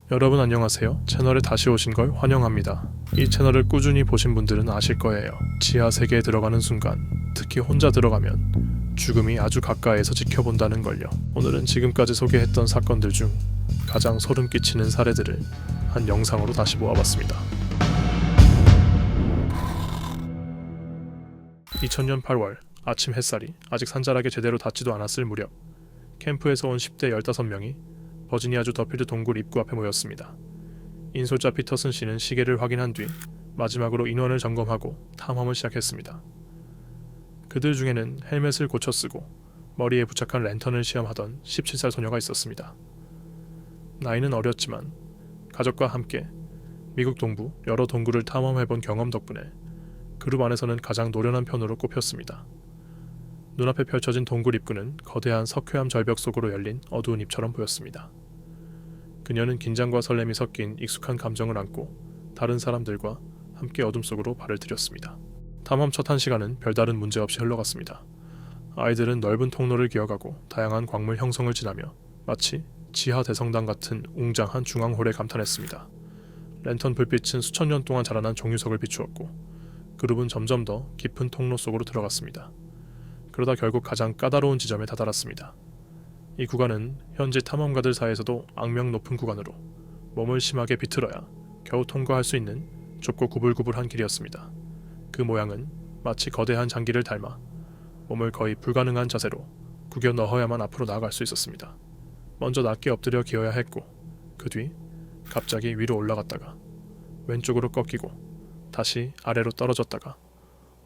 여러분 안녕하세요. 채널에 다시 오신 걸 환영합니다. 이 채널을 꾸준히 보신 분들은 아실 거예요. 지하 세계에 들어가는 순간, 특히 혼자 들어가면 죽음이 아주 가까이에서 지켜본다는 걸요. 오늘은 지금까지 소개했던 사건들 중 가장 소름 끼치는 사례들을 한 영상으로 다시 모아봤습니다. 2000년 8월 아침 햇살이 아직 산자락에 제대로 닿지도 않았을 무렵, 캠프에서 온 10대 15명이 버지니아주 더필드 동굴 입구 앞에 모였습니다. 인솔자 피터슨 씨는 시계를 확인한 뒤 마지막으로 인원을 점검하고 탐험을 시작했습니다. 그들 중에는 헬멧을 고쳐 쓰고 머리에 부착한 랜턴을 시험하던 17살 소녀가 있었습니다. 나이는 어렸지만 가족과 함께 미국 동부 여러 동굴을 탐험해본 경험 덕분에 그룹 안에서는 가장 노련한 편으로 꼽혔습니다. 눈앞에 펼쳐진 동굴 입구는 거대한 석회암 절벽 속으로 열린 어두운 입처럼 보였습니다. 그녀는 긴장과 설렘이 섞인 익숙한 감정을 안고 다른 사람들과 함께 어둠 속으로 발을 들였습니다. 탐험 첫 1시간은 별다른 문제 없이 흘러갔습니다. 아이들은 넓은 통로를 기어가고 다양한 광물 형성을 지나며 마치 지하 대성당 같은 웅장한 중앙홀에 감탄했습니다. 랜턴 불빛은 수천 년 동안 자라난 종유석을 비추었고 그룹은 점점 더 깊은 통로 속으로 들어갔습니다. 그러다 결국 가장 까다로운 지점에 다다랐습니다. 이 구간은 현지 탐험가들 사이에서도 악명 높은 구간으로 몸을 심하게 비틀어야 겨우 통과할 수 있는 좁고 구불구불한 길이었습니다. 그 모양은 마치 거대한 장기를 닮아 몸을 거의 불가능한 자세로 구겨 넣어야만 앞으로 나아갈 수 있었습니다. 먼저 낮게 엎드려 기어야 했고 그 뒤 갑자기 위로 올라갔다가 왼쪽으로 꺾이고 다시 아래로 떨어졌다가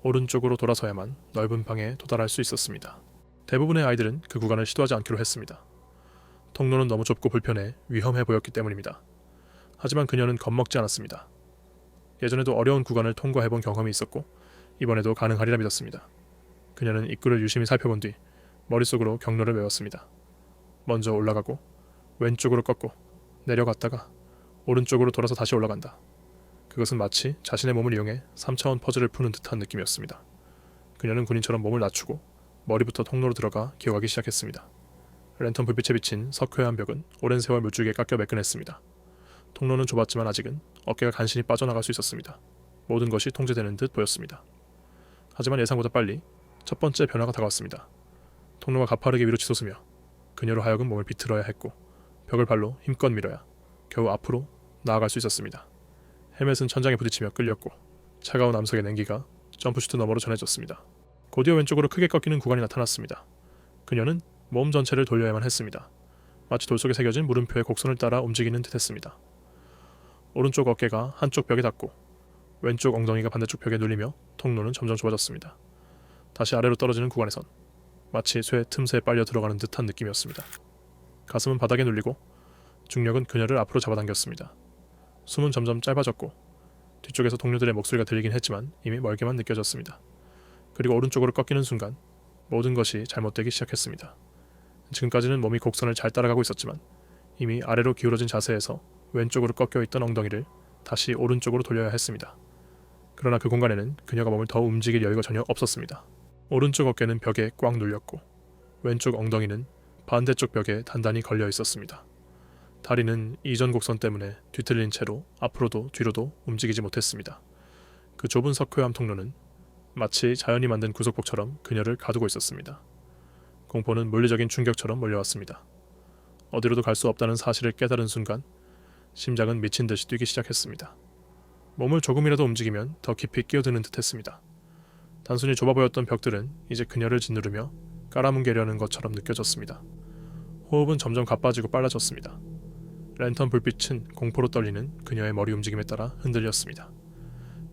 오른쪽으로 돌아서야만 넓은 방에 도달할 수 있었습니다. 대부분의 아이들은 그 구간을 시도하지 않기로 했습니다. 통로는 너무 좁고 불편해 위험해 보였기 때문입니다. 하지만 그녀는 겁먹지 않았습니다. 예전에도 어려운 구간을 통과해본 경험이 있었고 이번에도 가능하리라 믿었습니다. 그녀는 입구를 유심히 살펴본 뒤 머릿속으로 경로를 외웠습니다. 먼저 올라가고 왼쪽으로 꺾고 내려갔다가 오른쪽으로 돌아서 다시 올라간다. 그것은 마치 자신의 몸을 이용해 3차원 퍼즐을 푸는 듯한 느낌이었습니다. 그녀는 군인처럼 몸을 낮추고 머리부터 통로로 들어가 기어가기 시작했습니다. 랜턴 불빛에 비친 석회암 벽은 오랜 세월 물줄기에 깎여 매끈했습니다. 통로는 좁았지만 아직은 어깨가 간신히 빠져나갈 수 있었습니다. 모든 것이 통제되는 듯 보였습니다. 하지만 예상보다 빨리 첫 번째 변화가 다가왔습니다. 통로가 가파르게 위로 치솟으며 그녀로 하여금 몸을 비틀어야 했고 벽을 발로 힘껏 밀어야 겨우 앞으로 나아갈 수 있었습니다. 헬멧은 천장에 부딪히며 끌렸고 차가운 암석의 냉기가 점프슈트 너머로 전해졌습니다. 곧이어 왼쪽으로 크게 꺾이는 구간이 나타났습니다. 그녀는 몸 전체를 돌려야만 했습니다. 마치 돌 속에 새겨진 물음표의 곡선을 따라 움직이는 듯 했습니다. 오른쪽 어깨가 한쪽 벽에 닿고 왼쪽 엉덩이가 반대쪽 벽에 눌리며 통로는 점점 좁아졌습니다. 다시 아래로 떨어지는 구간에선 마치 쇠 틈새에 빨려 들어가는 듯한 느낌이었습니다. 가슴은 바닥에 눌리고 중력은 그녀를 앞으로 잡아당겼습니다. 숨은 점점 짧아졌고 뒤쪽에서 동료들의 목소리가 들리긴 했지만 이미 멀게만 느껴졌습니다. 그리고 오른쪽으로 꺾이는 순간 모든 것이 잘못되기 시작했습니다. 지금까지는 몸이 곡선을 잘 따라가고 있었지만 이미 아래로 기울어진 자세에서 왼쪽으로 꺾여있던 엉덩이를 다시 오른쪽으로 돌려야 했습니다. 그러나 그 공간에는 그녀가 몸을 더 움직일 여유가 전혀 없었습니다. 오른쪽 어깨는 벽에 꽉 눌렸고 왼쪽 엉덩이는 반대쪽 벽에 단단히 걸려 있었습니다. 다리는 이전 곡선 때문에 뒤틀린 채로 앞으로도 뒤로도 움직이지 못했습니다. 그 좁은 석회암 통로는 마치 자연이 만든 구속복처럼 그녀를 가두고 있었습니다. 공포는 물리적인 충격처럼 몰려왔습니다. 어디로도 갈 수 없다는 사실을 깨달은 순간 심장은 미친 듯이 뛰기 시작했습니다. 몸을 조금이라도 움직이면 더 깊이 끼어드는 듯했습니다. 단순히 좁아 보였던 벽들은 이제 그녀를 짓누르며 깔아뭉개려는 것처럼 느껴졌습니다. 호흡은 점점 가빠지고 빨라졌습니다. 랜턴 불빛은 공포로 떨리는 그녀의 머리 움직임에 따라 흔들렸습니다.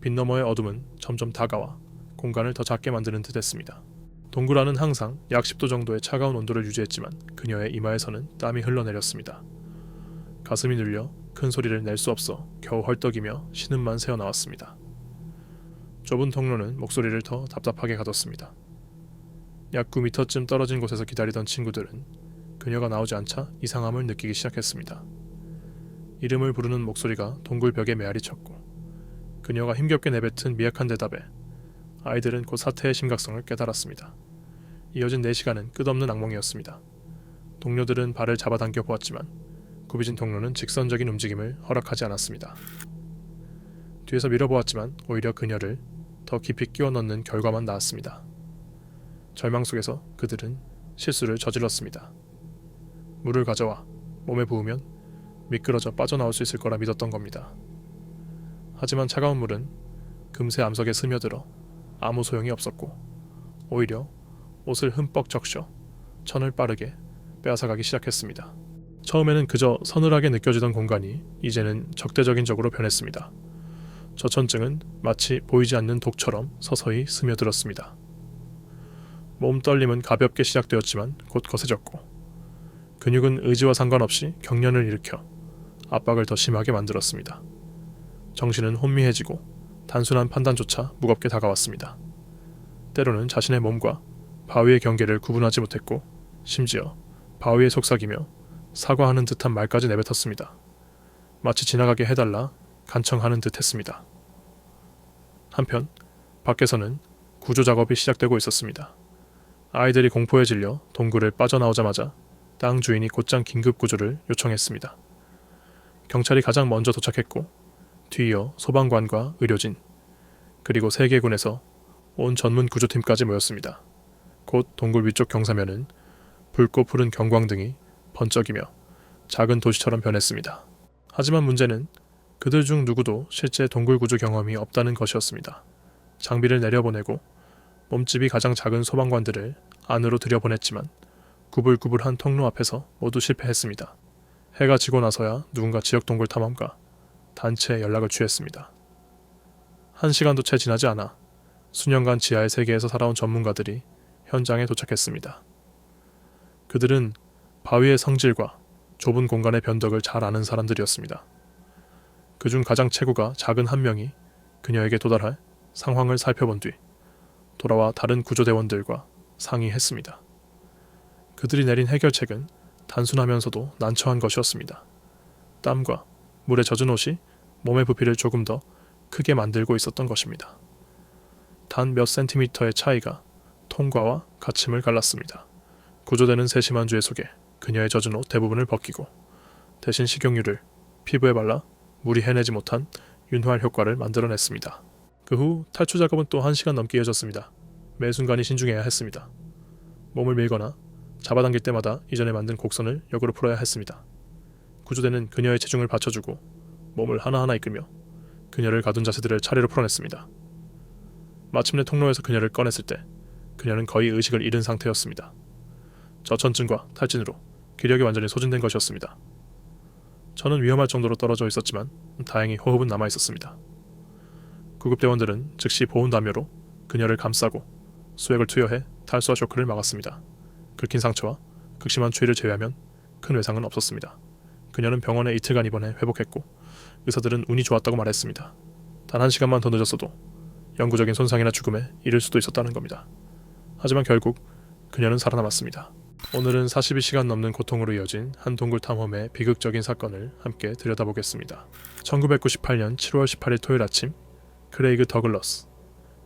빛 너머의 어둠은 점점 다가와 공간을 더 작게 만드는 듯 했습니다. 동굴 안은 항상 약 10도 정도의 차가운 온도를 유지했지만 그녀의 이마에서는 땀이 흘러내렸습니다. 가슴이 눌려 큰 소리를 낼 수 없어 겨우 헐떡이며 신음만 새어나왔습니다. 좁은 통로는 목소리를 더 답답하게 가뒀습니다. 약 9m쯤 떨어진 곳에서 기다리던 친구들은 그녀가 나오지 않자 이상함을 느끼기 시작했습니다. 이름을 부르는 목소리가 동굴 벽에 메아리 쳤고 그녀가 힘겹게 내뱉은 미약한 대답에 아이들은 곧 사태의 심각성을 깨달았습니다. 이어진 4시간은 끝없는 악몽이었습니다. 동료들은 발을 잡아당겨 보았지만 굽이진 통로는 직선적인 움직임을 허락하지 않았습니다. 뒤에서 밀어보았지만 오히려 그녀를 더 깊이 끼워 넣는 결과만 나왔습니다. 절망 속에서 그들은 실수를 저질렀습니다. 물을 가져와 몸에 부으면 미끄러져 빠져나올 수 있을 거라 믿었던 겁니다. 하지만 차가운 물은 금세 암석에 스며들어 아무 소용이 없었고 오히려 옷을 흠뻑 적셔 천을 빠르게 빼앗아가기 시작했습니다. 처음에는 그저 서늘하게 느껴지던 공간이 이제는 적대적인 적으로 변했습니다. 저천증은 마치 보이지 않는 독처럼 서서히 스며들었습니다. 몸 떨림은 가볍게 시작되었지만 곧 거세졌고 근육은 의지와 상관없이 경련을 일으켜 압박을 더 심하게 만들었습니다. 정신은 혼미해지고 단순한 판단조차 무겁게 다가왔습니다. 때로는 자신의 몸과 바위의 경계를 구분하지 못했고 심지어 바위에 속삭이며 사과하는 듯한 말까지 내뱉었습니다. 마치 지나가게 해달라 간청하는 듯 했습니다. 한편 밖에서는 구조 작업이 시작되고 있었습니다. 아이들이 공포에 질려 동굴을 빠져나오자마자 땅 주인이 곧장 긴급 구조를 요청했습니다. 경찰이 가장 먼저 도착했고 뒤이어 소방관과 의료진 그리고 세계군에서 온 전문 구조팀까지 모였습니다. 곧 동굴 위쪽 경사면은 붉고 푸른 경광등이 번쩍이며 작은 도시처럼 변했습니다. 하지만 문제는 그들 중 누구도 실제 동굴 구조 경험이 없다는 것이었습니다. 장비를 내려보내고 몸집이 가장 작은 소방관들을 안으로 들여보냈지만 구불구불한 통로 앞에서 모두 실패했습니다. 해가 지고 나서야 누군가 지역 동굴 탐험가 단체에 연락을 취했습니다. 1시간도 채 지나지 않아 수년간 지하의 세계에서 살아온 전문가들이 현장에 도착했습니다. 그들은 바위의 성질과 좁은 공간의 변덕을 잘 아는 사람들이었습니다. 그중 가장 최고가 작은 한 명이 그녀에게 도달할 상황을 살펴본 뒤 돌아와 다른 구조대원들과 상의했습니다. 그들이 내린 해결책은 단순하면서도 난처한 것이었습니다. 땀과 물에 젖은 옷이 몸의 부피를 조금 더 크게 만들고 있었던 것입니다. 단 몇 센티미터의 차이가 통과와 가침을 갈랐습니다. 구조대는 세심한 주의 속에 그녀의 젖은 옷 대부분을 벗기고 대신 식용유를 피부에 발라 물이 해내지 못한 윤활 효과를 만들어냈습니다. 그 후 탈출 작업은 또 1시간 넘게 이어졌습니다. 매 순간이 신중해야 했습니다. 몸을 밀거나 잡아당길 때마다 이전에 만든 곡선을 역으로 풀어야 했습니다. 구조대는 그녀의 체중을 받쳐주고 몸을 하나하나 이끌며 그녀를 가둔 자세들을 차례로 풀어냈습니다. 마침내 통로에서 그녀를 꺼냈을 때 그녀는 거의 의식을 잃은 상태였습니다. 저천증과 탈진으로 기력이 완전히 소진된 것이었습니다. 저는 위험할 정도로 떨어져 있었지만 다행히 호흡은 남아있었습니다. 구급대원들은 즉시 보온 담요로 그녀를 감싸고 수액을 투여해 탈수와 쇼크를 막았습니다. 긁힌 상처와 극심한 추위를 제외하면 큰 외상은 없었습니다. 그녀는 병원에 이틀간 입원해 회복했고 의사들은 운이 좋았다고 말했습니다. 단 1시간만 더 늦었어도 영구적인 손상이나 죽음에 이를 수도 있었다는 겁니다. 하지만 결국 그녀는 살아남았습니다. 오늘은 42시간 넘는 고통으로 이어진 한 동굴 탐험의 비극적인 사건을 함께 들여다보겠습니다. 1998년 7월 18일 토요일 아침 크레이그 더글러스,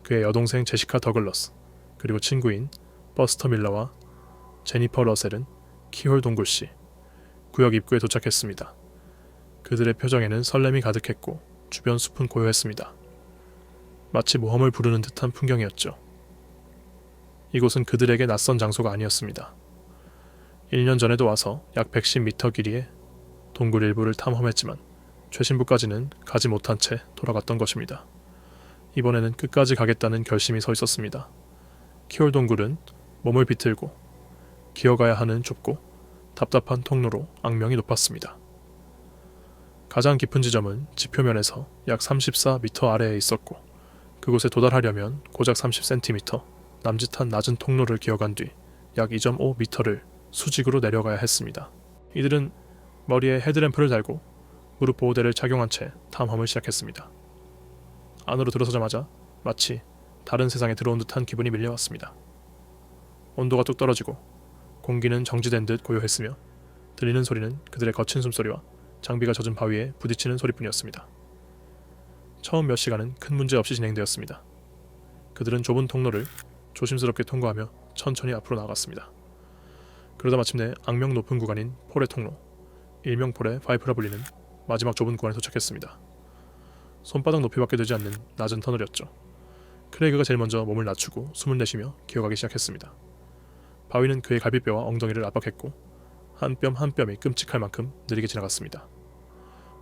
그의 여동생 제시카 더글러스, 그리고 친구인 버스터 밀러와 제니퍼 러셀은 키홀 동굴시 구역 입구에 도착했습니다. 그들의 표정에는 설렘이 가득했고 주변 숲은 고요했습니다. 마치 모험을 부르는 듯한 풍경이었죠. 이곳은 그들에게 낯선 장소가 아니었습니다. 1년 전에도 와서 약 110m 길이의 동굴 일부를 탐험했지만 최신부까지는 가지 못한 채 돌아갔던 것입니다. 이번에는 끝까지 가겠다는 결심이 서 있었습니다. 키홀 동굴은 몸을 비틀고 기어가야 하는 좁고 답답한 통로로 악명이 높았습니다. 가장 깊은 지점은 지표면에서 약 34m 아래에 있었고 그곳에 도달하려면 고작 30cm 남짓한 낮은 통로를 기어간 뒤 약 2.5m를 수직으로 내려가야 했습니다. 이들은 머리에 헤드램프를 달고 무릎 보호대를 착용한 채 탐험을 시작했습니다. 안으로 들어서자마자 마치 다른 세상에 들어온 듯한 기분이 밀려왔습니다. 온도가 뚝 떨어지고 공기는 정지된 듯 고요했으며 들리는 소리는 그들의 거친 숨소리와 장비가 젖은 바위에 부딪히는 소리뿐이었습니다. 처음 몇 시간은 큰 문제 없이 진행되었습니다. 그들은 좁은 통로를 조심스럽게 통과하며 천천히 앞으로 나아갔습니다. 그러다 마침내 악명 높은 구간인 폴의 통로, 일명폴의 파이프라 불리는 마지막 좁은 구간에 도착했습니다. 손바닥 높이밖에 되지 않는 낮은 터널이었죠. 크레이그가 제일 먼저 몸을 낮추고 숨을 내쉬며 기어가기 시작했습니다. 바위는 그의 갈비뼈와 엉덩이를 압박했고 한 뼘 한 뼘이 끔찍할 만큼 느리게 지나갔습니다.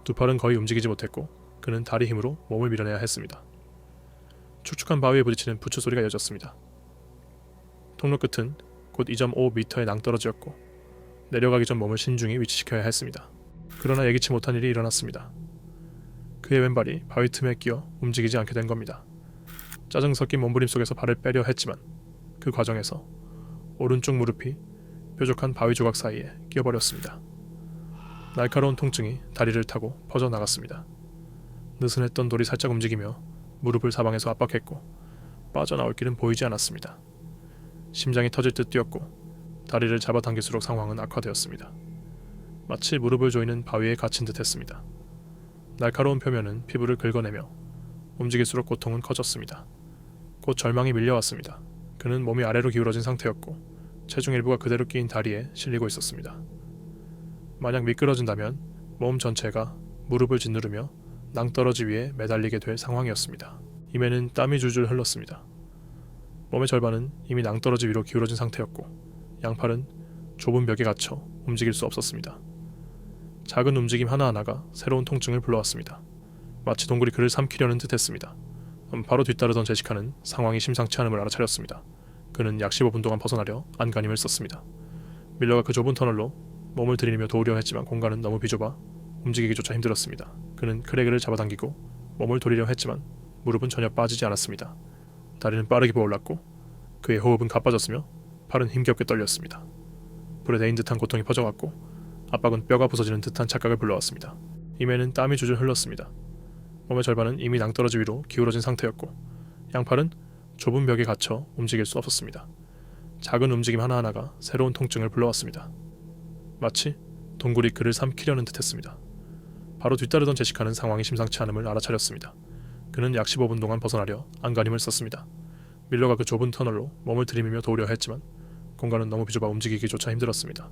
두 팔은 거의 움직이지 못했고 그는 다리 힘으로 몸을 밀어내야 했습니다. 축축한 바위에 부딪히는 부츠 소리가 이어졌습니다. 통로 끝은 곧 2.5m의 낭떠러지였고 내려가기 전 몸을 신중히 위치시켜야 했습니다. 그러나 예기치 못한 일이 일어났습니다. 그의 왼발이 바위 틈에 끼어 움직이지 않게 된 겁니다. 짜증 섞인 몸부림 속에서 발을 빼려 했지만 그 과정에서 오른쪽 무릎이 뾰족한 바위 조각 사이에 끼어버렸습니다. 날카로운 통증이 다리를 타고 퍼져나갔습니다. 느슨했던 돌이 살짝 움직이며 무릎을 사방에서 압박했고 빠져나올 길은 보이지 않았습니다. 심장이 터질 듯 뛰었고 다리를 잡아당길수록 상황은 악화되었습니다. 마치 무릎을 조이는 바위에 갇힌 듯 했습니다. 날카로운 표면은 피부를 긁어내며 움직일수록 고통은 커졌습니다. 곧 절망이 밀려왔습니다. 그는 몸이 아래로 기울어진 상태였고 체중 일부가 그대로 끼인 다리에 실리고 있었습니다. 만약 미끄러진다면 몸 전체가 무릎을 짓누르며 낭떠러지 위에 매달리게 될 상황이었습니다. 입에는 땀이 줄줄 흘렀습니다. 몸의 절반은 이미 낭떠러지 위로 기울어진 상태였고 양팔은 좁은 벽에 갇혀 움직일 수 없었습니다. 작은 움직임 하나하나가 새로운 통증을 불러왔습니다. 마치 동굴이 그를 삼키려는 듯했습니다. 바로 뒤따르던 제시카는 상황이 심상치 않음을 알아차렸습니다. 그는 약 15분 동안 벗어나려 안간힘을 썼습니다. 밀러가 그 좁은 터널로 몸을 들이밀며 도우려 했지만 공간은 너무 비좁아 움직이기조차 힘들었습니다. 그는 크레이그를 잡아당기고 몸을 돌리려 했지만 무릎은 전혀 빠지지 않았습니다. 다리는 빠르게 부어올랐고 그의 호흡은 가빠졌으며 팔은 힘겹게 떨렸습니다. 불에 데인 듯한 고통이 퍼져갔고 압박은 뼈가 부서지는 듯한 착각을 불러왔습니다. 입에는 땀이 줄줄 흘렀습니다. 몸의 절반은 이미 낭떠러지 위로 기울어진 상태였고 양팔은 좁은 벽에 갇혀 움직일 수 없었습니다. 작은 움직임 하나하나가 새로운 통증을 불러왔습니다. 마치 동굴이 그를 삼키려는 듯했습니다. 바로 뒤따르던 제시카는 상황이 심상치 않음을 알아차렸습니다. 그는 약 15분 동안 벗어나려 안간힘을 썼습니다. 밀러가 그 좁은 터널로 몸을 들이밀며 도우려 했지만 공간은 너무 비좁아 움직이기조차 힘들었습니다.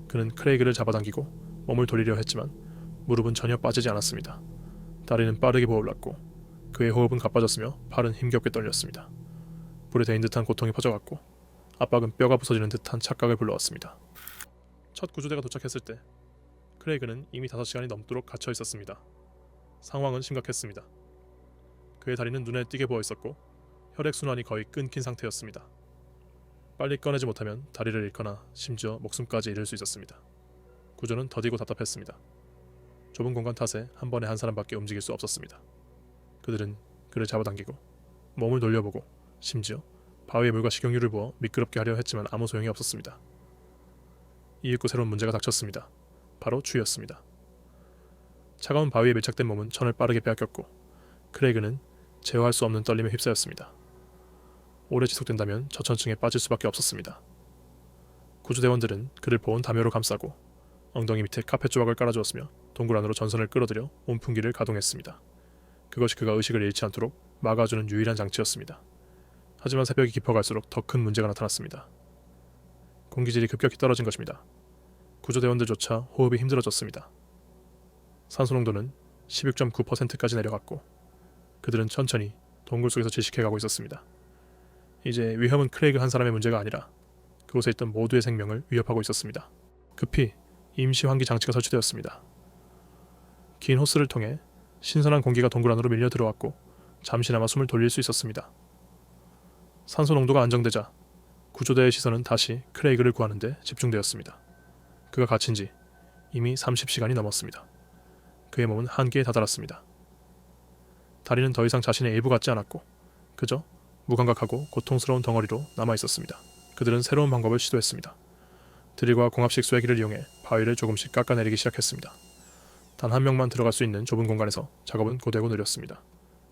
그는 크레이그를 잡아당기고 몸을 돌리려 했지만 무릎은 전혀 빠지지 않았습니다. 다리는 빠르게 부어올랐고 그의 호흡은 가빠졌으며 팔은 힘겹게 떨렸습니다. 불에 데인 듯한 고통이 퍼져갔고 압박은 뼈가 부서지는 듯한 착각을 불러왔습니다. 첫 구조대가 도착했을 때 크레이그는 이미 5시간이 넘도록 갇혀 있었습니다. 상황은 심각했습니다. 그의 다리는 눈에 띄게 부어 있었고 혈액순환이 거의 끊긴 상태였습니다. 빨리 꺼내지 못하면 다리를 잃거나 심지어 목숨까지 잃을 수 있었습니다. 구조는 더디고 답답했습니다. 좁은 공간 탓에 한 번에 한 사람밖에 움직일 수 없었습니다. 그들은 그를 잡아당기고 몸을 돌려보고 심지어 바위에 물과 식용유를 부어 미끄럽게 하려 했지만 아무 소용이 없었습니다. 이윽고 새로운 문제가 닥쳤습니다. 바로 추위였습니다. 차가운 바위에 밀착된 몸은 천을 빠르게 빼앗겼고 크레이그는 제어할 수 없는 떨림에 휩싸였습니다. 오래 지속된다면 저천층에 빠질 수밖에 없었습니다. 구조대원들은 그를 보온 담요로 감싸고 엉덩이 밑에 카펫 조각을 깔아주었으며 동굴 안으로 전선을 끌어들여 온풍기를 가동했습니다. 그것이 그가 의식을 잃지 않도록 막아주는 유일한 장치였습니다. 하지만 새벽이 깊어갈수록 더 큰 문제가 나타났습니다. 공기질이 급격히 떨어진 것입니다. 구조대원들조차 호흡이 힘들어졌습니다. 산소 농도는 16.9%까지 내려갔고 그들은 천천히 동굴 속에서 질식해가고 있었습니다. 이제 위험은 크레이그 한 사람의 문제가 아니라 그곳에 있던 모두의 생명을 위협하고 있었습니다. 급히 임시 환기 장치가 설치되었습니다. 긴 호스를 통해 신선한 공기가 동굴 안으로 밀려 들어왔고 잠시나마 숨을 돌릴 수 있었습니다. 산소 농도가 안정되자 구조대의 시선은 다시 크레이그를 구하는 데 집중되었습니다. 그가 갇힌 지 이미 30시간이 넘었습니다. 그의 몸은 한계에 다다랐습니다. 다리는 더 이상 자신의 일부 같지 않았고 그저 무감각하고 고통스러운 덩어리로 남아있었습니다. 그들은 새로운 방법을 시도했습니다. 드릴과 공합식 쐐기를 이용해 바위를 조금씩 깎아내리기 시작했습니다. 단 한 명만 들어갈 수 있는 좁은 공간에서 작업은 고되고 느렸습니다.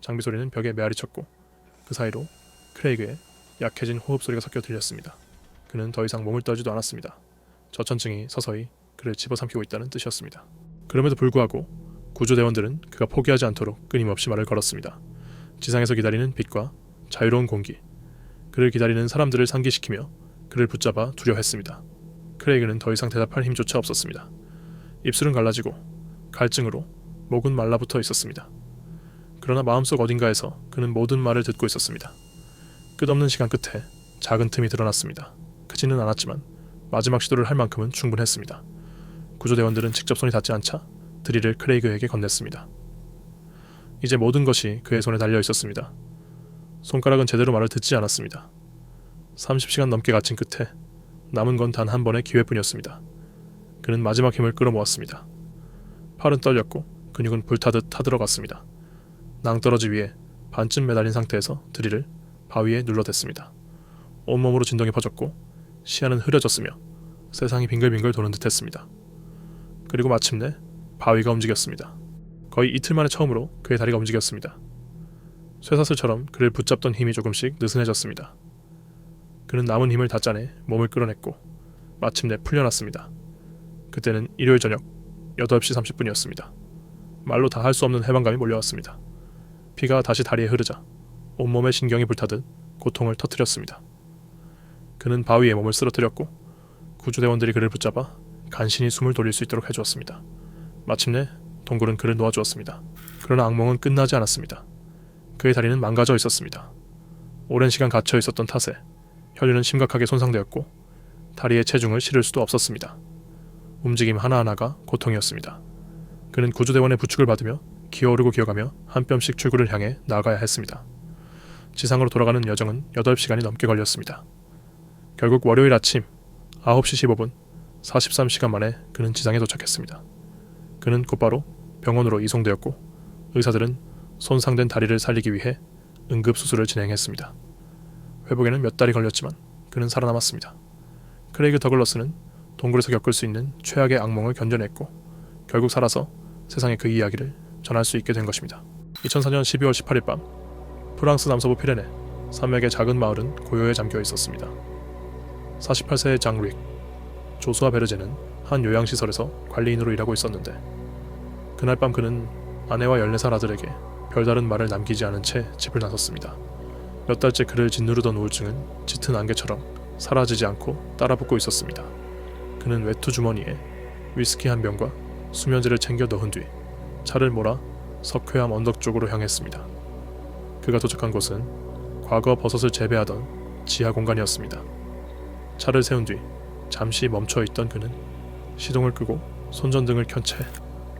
장비 소리는 벽에 메아리 쳤고 그 사이로 크레이그의 약해진 호흡 소리가 섞여 들렸습니다. 그는 더 이상 몸을 떨지도 않았습니다. 저천층이 서서히 그를 집어삼키고 있다는 뜻이었습니다. 그럼에도 불구하고 구조대원들은 그가 포기하지 않도록 끊임없이 말을 걸었습니다. 지상에서 기다리는 빛과 자유로운 공기, 그를 기다리는 사람들을 상기시키며 그를 붙잡아 두려 했습니다. 크레이그는 더 이상 대답할 힘조차 없었습니다. 입술은 갈라지고 갈증으로 목은 말라붙어 있었습니다. 그러나 마음속 어딘가에서 그는 모든 말을 듣고 있었습니다. 끝없는 시간 끝에 작은 틈이 드러났습니다. 크지는 않았지만 마지막 시도를 할 만큼은 충분했습니다. 구조대원들은 직접 손이 닿지 않자 드릴을 크레이그에게 건넸습니다. 이제 모든 것이 그의 손에 달려 있었습니다. 손가락은 제대로 말을 듣지 않았습니다. 30시간 넘게 갇힌 끝에 남은 건 단 한 번의 기회뿐이었습니다. 그는 마지막 힘을 끌어모았습니다. 팔은 떨렸고 근육은 불타듯 타들어갔습니다. 낭떠러지 위에 반쯤 매달린 상태에서 드릴을 바위에 눌러댔습니다. 온몸으로 진동이 퍼졌고 시야는 흐려졌으며 세상이 빙글빙글 도는 듯했습니다. 그리고 마침내 바위가 움직였습니다. 거의 이틀 만에 처음으로 그의 다리가 움직였습니다. 쇠사슬처럼 그를 붙잡던 힘이 조금씩 느슨해졌습니다. 그는 남은 힘을 다 짜내 몸을 끌어냈고 마침내 풀려났습니다. 그때는 일요일 저녁 8시 30분이었습니다. 말로 다 할 수 없는 해방감이 몰려왔습니다. 피가 다시 다리에 흐르자 온몸에 신경이 불타듯 고통을 터뜨렸습니다. 그는 바위에 몸을 쓰러뜨렸고 구조대원들이 그를 붙잡아 간신히 숨을 돌릴 수 있도록 해주었습니다. 마침내 동굴은 그를 놓아주었습니다. 그러나 악몽은 끝나지 않았습니다. 그의 다리는 망가져 있었습니다. 오랜 시간 갇혀 있었던 탓에 혈류는 심각하게 손상되었고 다리에 체중을 실을 수도 없었습니다. 움직임 하나하나가 고통이었습니다. 그는 구조대원의 부축을 받으며 기어오르고 기어가며 한 뼘씩 출구를 향해 나아가야 했습니다. 지상으로 돌아가는 여정은 8시간이 넘게 걸렸습니다. 결국 월요일 아침 9시 15분 43시간 만에 그는 지상에 도착했습니다. 그는 곧바로 병원으로 이송되었고 의사들은 손상된 다리를 살리기 위해 응급수술을 진행했습니다. 회복에는 몇 달이 걸렸지만 그는 살아남았습니다. 크레이그 더글러스는 동굴에서 겪을 수 있는 최악의 악몽을 견뎌냈고 결국 살아서 세상에 그 이야기를 전할 수 있게 된 것입니다. 2004년 12월 18일 밤 프랑스 남서부 피레네 산맥의 작은 마을은 고요에 잠겨 있었습니다. 48세의 장 루익, 조수아 베르제는 한 요양시설에서 관리인으로 일하고 있었는데 그날 밤 그는 아내와 14살 아들에게 별다른 말을 남기지 않은 채 집을 나섰습니다. 몇 달째 그를 짓누르던 우울증은 짙은 안개처럼 사라지지 않고 따라붙고 있었습니다. 그는 외투 주머니에 위스키 한 병과 수면제를 챙겨 넣은 뒤 차를 몰아 석회암 언덕 쪽으로 향했습니다. 그가 도착한 곳은 과거 버섯을 재배하던 지하 공간이었습니다. 차를 세운 뒤 잠시 멈춰있던 그는 시동을 끄고 손전등을 켠 채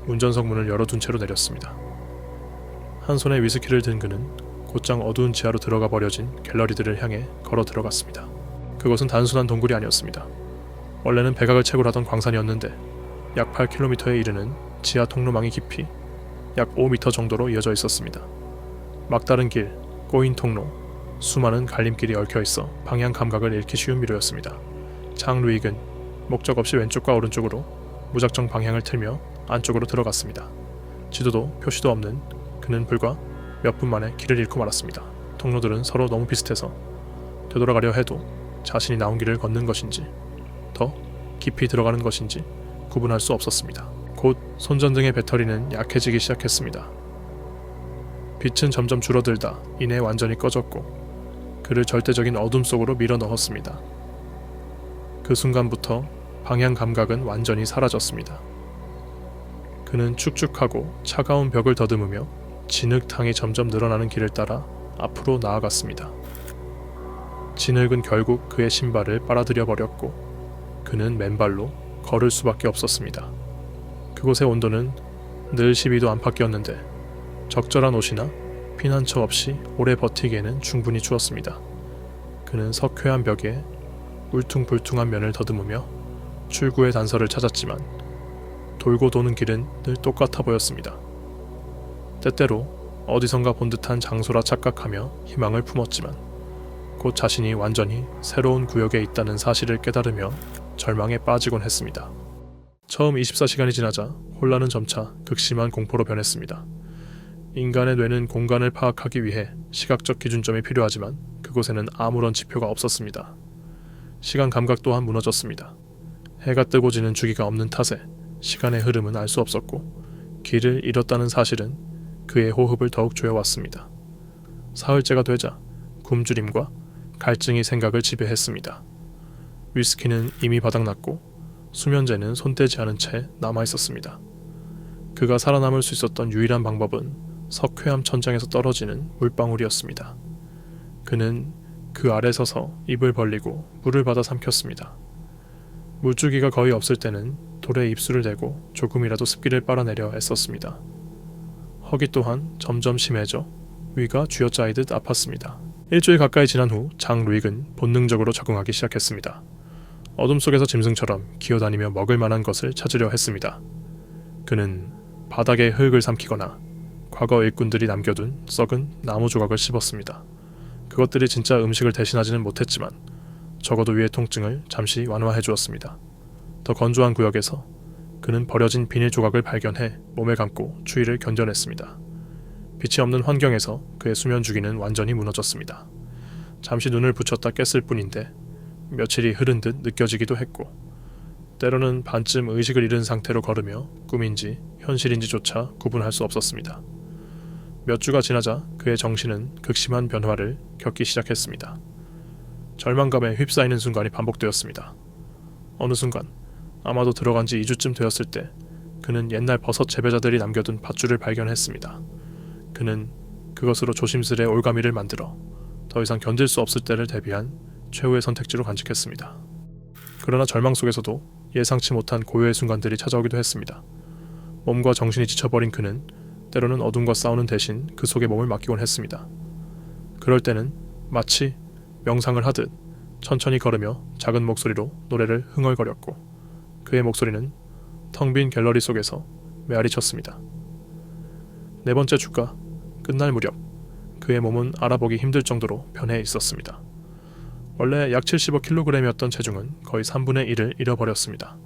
운전석 문을 열어둔 채로 내렸습니다. 한 손에 위스키를 든 그는 곧장 어두운 지하로 들어가 버려진 갤러리들을 향해 걸어 들어갔습니다. 그것은 단순한 동굴이 아니었습니다. 원래는 백악을 채굴하던 광산이었는데 약 8km에 이르는 지하 통로망이 깊이 약 5m 정도로 이어져 있었습니다. 막다른 길, 꼬인 통로, 수많은 갈림길이 얽혀 있어 방향 감각을 잃기 쉬운 미로였습니다. 장 루익은 목적 없이 왼쪽과 오른쪽으로 무작정 방향을 틀며 안쪽으로 들어갔습니다. 지도도 표시도 없는 그는 불과 몇 분 만에 길을 잃고 말았습니다. 통로들은 서로 너무 비슷해서 되돌아가려 해도 자신이 나온 길을 걷는 것인지 더 깊이 들어가는 것인지 구분할 수 없었습니다. 곧 손전등의 배터리는 약해지기 시작했습니다. 빛은 점점 줄어들다 이내 완전히 꺼졌고 그를 절대적인 어둠 속으로 밀어 넣었습니다. 그 순간부터 방향 감각은 완전히 사라졌습니다. 그는 축축하고 차가운 벽을 더듬으며 진흙탕이 점점 늘어나는 길을 따라 앞으로 나아갔습니다. 진흙은 결국 그의 신발을 빨아들여 버렸고 그는 맨발로 걸을 수밖에 없었습니다. 그곳의 온도는 늘 12도 안팎이었는데 적절한 옷이나 피난처 없이 오래 버티기에는 충분히 추웠습니다. 그는 석회암 벽에 울퉁불퉁한 면을 더듬으며 출구의 단서를 찾았지만 돌고 도는 길은 늘 똑같아 보였습니다. 때때로 어디선가 본 듯한 장소라 착각하며 희망을 품었지만 곧 자신이 완전히 새로운 구역에 있다는 사실을 깨달으며 절망에 빠지곤 했습니다. 처음 24시간이 지나자 혼란은 점차 극심한 공포로 변했습니다. 인간의 뇌는 공간을 파악하기 위해 시각적 기준점이 필요하지만 그곳에는 아무런 지표가 없었습니다. 시간 감각 또한 무너졌습니다. 해가 뜨고 지는 주기가 없는 탓에 시간의 흐름은 알 수 없었고 길을 잃었다는 사실은 그의 호흡을 더욱 조여왔습니다. 사흘째가 되자 굶주림과 갈증이 생각을 지배했습니다. 위스키는 이미 바닥났고 수면제는 손대지 않은 채 남아있었습니다. 그가 살아남을 수 있었던 유일한 방법은 석회암 천장에서 떨어지는 물방울이었습니다. 그는 그 아래 서서 입을 벌리고 물을 받아 삼켰습니다. 물줄기가 거의 없을 때는 돌에 입술을 대고 조금이라도 습기를 빨아내려 애썼습니다. 허기 또한 점점 심해져 위가 쥐어짜이듯 아팠습니다. 일주일 가까이 지난 후 장 루익은 본능적으로 적응하기 시작했습니다. 어둠 속에서 짐승처럼 기어다니며 먹을 만한 것을 찾으려 했습니다. 그는 바닥에 흙을 삼키거나 과거 일꾼들이 남겨둔 썩은 나무 조각을 씹었습니다. 그것들이 진짜 음식을 대신하지는 못했지만 적어도 위의 통증을 잠시 완화해 주었습니다. 더 건조한 구역에서 그는 버려진 비닐 조각을 발견해 몸에 감고 추위를 견뎌냈습니다. 빛이 없는 환경에서 그의 수면 주기는 완전히 무너졌습니다. 잠시 눈을 붙였다 깼을 뿐인데 며칠이 흐른 듯 느껴지기도 했고 때로는 반쯤 의식을 잃은 상태로 걸으며 꿈인지 현실인지조차 구분할 수 없었습니다. 몇 주가 지나자 그의 정신은 극심한 변화를 겪기 시작했습니다. 절망감에 휩싸이는 순간이 반복되었습니다. 어느 순간 아마도 들어간 지 2주쯤 되었을 때 그는 옛날 버섯 재배자들이 남겨둔 밧줄을 발견했습니다. 그는 그것으로 조심스레 올가미를 만들어 더 이상 견딜 수 없을 때를 대비한 최후의 선택지로 간직했습니다. 그러나 절망 속에서도 예상치 못한 고요의 순간들이 찾아오기도 했습니다. 몸과 정신이 지쳐버린 그는 때로는 어둠과 싸우는 대신 그 속에 몸을 맡기곤 했습니다. 그럴 때는 마치 명상을 하듯 천천히 걸으며 작은 목소리로 노래를 흥얼거렸고 그의 목소리는 텅 빈 갤러리 속에서 메아리 쳤습니다. 네 번째 주가 끝날 무렵 그의 몸은 알아보기 힘들 정도로 변해 있었습니다. 원래 약 75kg이었던 체중은 거의 3분의 1을 잃어버렸습니다.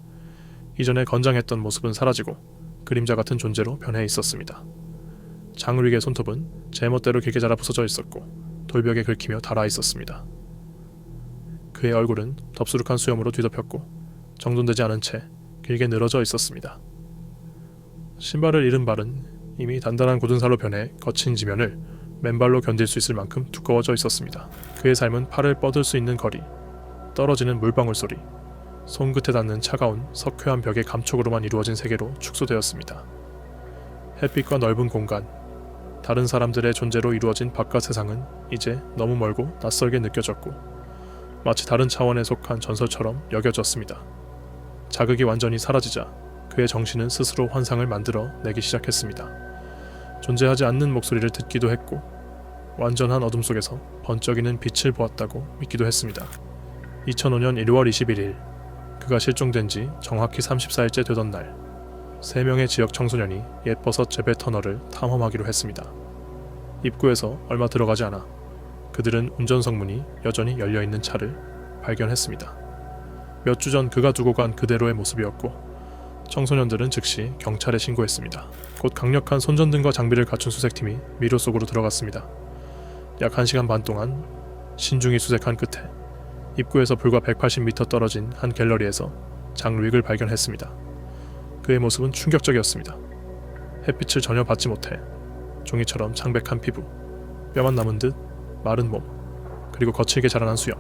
이전에 건장했던 모습은 사라지고 그림자 같은 존재로 변해 있었습니다. 장루익의 손톱은 제멋대로 길게 자라 부서져 있었고 돌벽에 긁히며 닳아 있었습니다. 그의 얼굴은 덥수룩한 수염으로 뒤덮였고 정돈되지 않은 채 길게 늘어져 있었습니다. 신발을 잃은 발은 이미 단단한 굳은 살로 변해 거친 지면을 맨발로 견딜 수 있을 만큼 두꺼워져 있었습니다. 그의 삶은 팔을 뻗을 수 있는 거리, 떨어지는 물방울 소리, 손끝에 닿는 차가운 석회암 벽의 감촉으로만 이루어진 세계로 축소되었습니다. 햇빛과 넓은 공간, 다른 사람들의 존재로 이루어진 바깥 세상은 이제 너무 멀고 낯설게 느껴졌고 마치 다른 차원에 속한 전설처럼 여겨졌습니다. 자극이 완전히 사라지자 그의 정신은 스스로 환상을 만들어 내기 시작했습니다. 존재하지 않는 목소리를 듣기도 했고 완전한 어둠 속에서 번쩍이는 빛을 보았다고 믿기도 했습니다. 2005년 1월 21일 그가 실종된 지 정확히 34일째 되던 날 3명의 지역 청소년이 옛버섯 재배 터널을 탐험하기로 했습니다. 입구에서 얼마 들어가지 않아 그들은 운전석 문이 여전히 열려있는 차를 발견했습니다. 몇 주 전 그가 두고 간 그대로의 모습이었고 청소년들은 즉시 경찰에 신고했습니다. 곧 강력한 손전등과 장비를 갖춘 수색팀이 미로 속으로 들어갔습니다. 약 1시간 반 동안 신중히 수색한 끝에 입구에서 불과 180m 떨어진 한 갤러리에서 장 루익을 발견했습니다. 그의 모습은 충격적이었습니다. 햇빛을 전혀 받지 못해 종이처럼 창백한 피부, 뼈만 남은 듯 마른 몸, 그리고 거칠게 자라난 수염.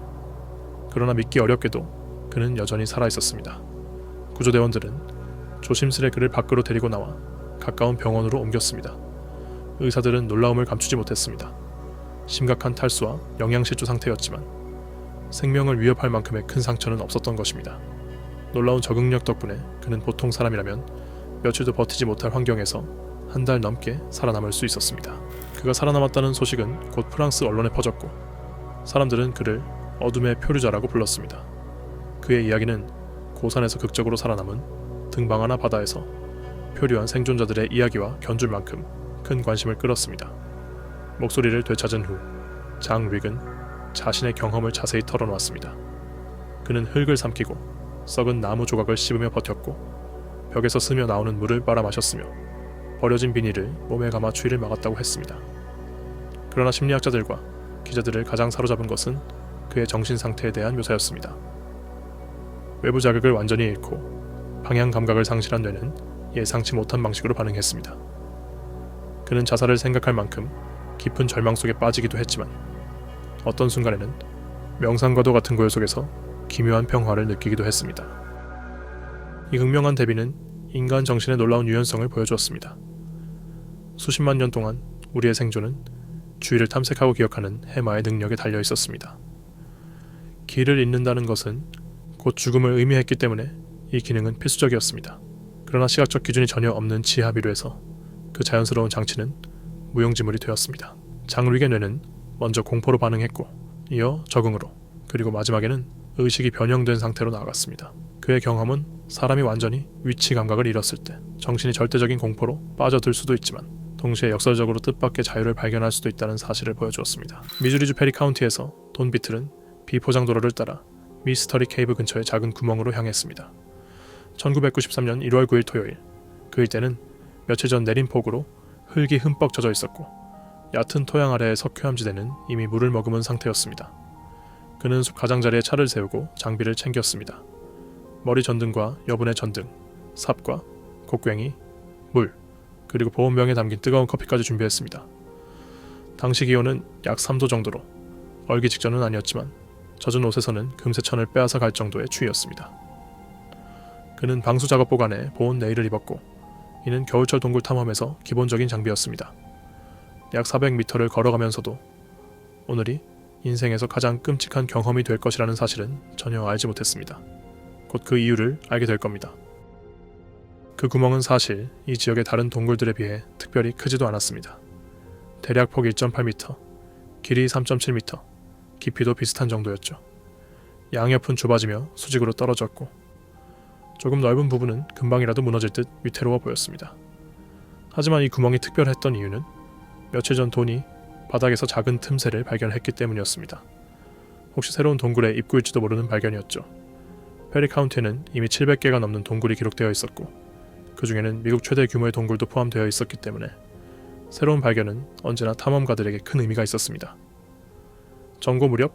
그러나 믿기 어렵게도 그는 여전히 살아있었습니다. 구조대원들은 조심스레 그를 밖으로 데리고 나와 가까운 병원으로 옮겼습니다. 의사들은 놀라움을 감추지 못했습니다. 심각한 탈수와 영양실조 상태였지만 생명을 위협할 만큼의 큰 상처는 없었던 것입니다. 놀라운 적응력 덕분에 그는 보통 사람이라면 며칠도 버티지 못할 환경에서 한 달 넘게 살아남을 수 있었습니다. 그가 살아남았다는 소식은 곧 프랑스 언론에 퍼졌고 사람들은 그를 어둠의 표류자라고 불렀습니다. 그의 이야기는 고산에서 극적으로 살아남은 등방하나 바다에서 표류한 생존자들의 이야기와 견줄 만큼 큰 관심을 끌었습니다. 목소리를 되찾은 후 장 루익은 자신의 경험을 자세히 털어놓았습니다. 그는 흙을 삼키고 썩은 나무 조각을 씹으며 버텼고 벽에서 스며 나오는 물을 빨아 마셨으며 버려진 비닐을 몸에 감아 추위를 막았다고 했습니다. 그러나 심리학자들과 기자들을 가장 사로잡은 것은 그의 정신 상태에 대한 묘사였습니다. 외부 자극을 완전히 잃고 방향 감각을 상실한 뇌는 예상치 못한 방식으로 반응했습니다. 그는 자살을 생각할 만큼 깊은 절망 속에 빠지기도 했지만 어떤 순간에는 명상과도 같은 고요 속에서 기묘한 평화를 느끼기도 했습니다. 이 극명한 대비는 인간 정신의 놀라운 유연성을 보여주었습니다. 수십만 년 동안 우리의 생존은 주위를 탐색하고 기억하는 해마의 능력에 달려 있었습니다. 길을 잃는다는 것은 곧 죽음을 의미했기 때문에 이 기능은 필수적이었습니다. 그러나 시각적 기준이 전혀 없는 지하 비루에서 그 자연스러운 장치는 무용지물이 되었습니다. 장르익의 뇌는 먼저 공포로 반응했고 이어 적응으로 그리고 마지막에는 의식이 변형된 상태로 나아갔습니다. 그의 경험은 사람이 완전히 위치 감각을 잃었을 때 정신이 절대적인 공포로 빠져들 수도 있지만 동시에 역설적으로 뜻밖의 자유를 발견할 수도 있다는 사실을 보여주었습니다. 미주리주 페리 카운티에서 돈 비틀은 비포장 도로를 따라 미스터리 케이브 근처의 작은 구멍으로 향했습니다. 1993년 1월 9일 토요일, 그 일대는 며칠 전 내린 폭우로 흙이 흠뻑 젖어 있었고 얕은 토양 아래의 석회암지대는 이미 물을 머금은 상태였습니다. 그는 숲 가장자리에 차를 세우고 장비를 챙겼습니다. 머리 전등과 여분의 전등, 삽과 곡괭이, 물, 그리고 보온병에 담긴 뜨거운 커피까지 준비했습니다. 당시 기온은 약 3도 정도로 얼기 직전은 아니었지만 젖은 옷에서는 금세 천을 빼앗아 갈 정도의 추위였습니다. 그는 방수 작업복 안에 보온 네일을 입었고 이는 겨울철 동굴 탐험에서 기본적인 장비였습니다. 약 400m를 걸어가면서도 오늘이 인생에서 가장 끔찍한 경험이 될 것이라는 사실은 전혀 알지 못했습니다. 곧 그 이유를 알게 될 겁니다. 그 구멍은 사실 이 지역의 다른 동굴들에 비해 특별히 크지도 않았습니다. 대략 폭 1.8m, 길이 3.7m, 깊이도 비슷한 정도였죠. 양옆은 좁아지며 수직으로 떨어졌고 조금 넓은 부분은 금방이라도 무너질 듯 위태로워 보였습니다. 하지만 이 구멍이 특별했던 이유는 며칠 전 돈이 바닥에서 작은 틈새를 발견했기 때문이었습니다. 혹시 새로운 동굴의 입구일지도 모르는 발견이었죠. 페리 카운티에는 이미 700개가 넘는 동굴이 기록되어 있었고 그 중에는 미국 최대 규모의 동굴도 포함되어 있었기 때문에 새로운 발견은 언제나 탐험가들에게 큰 의미가 있었습니다. 정고 무렵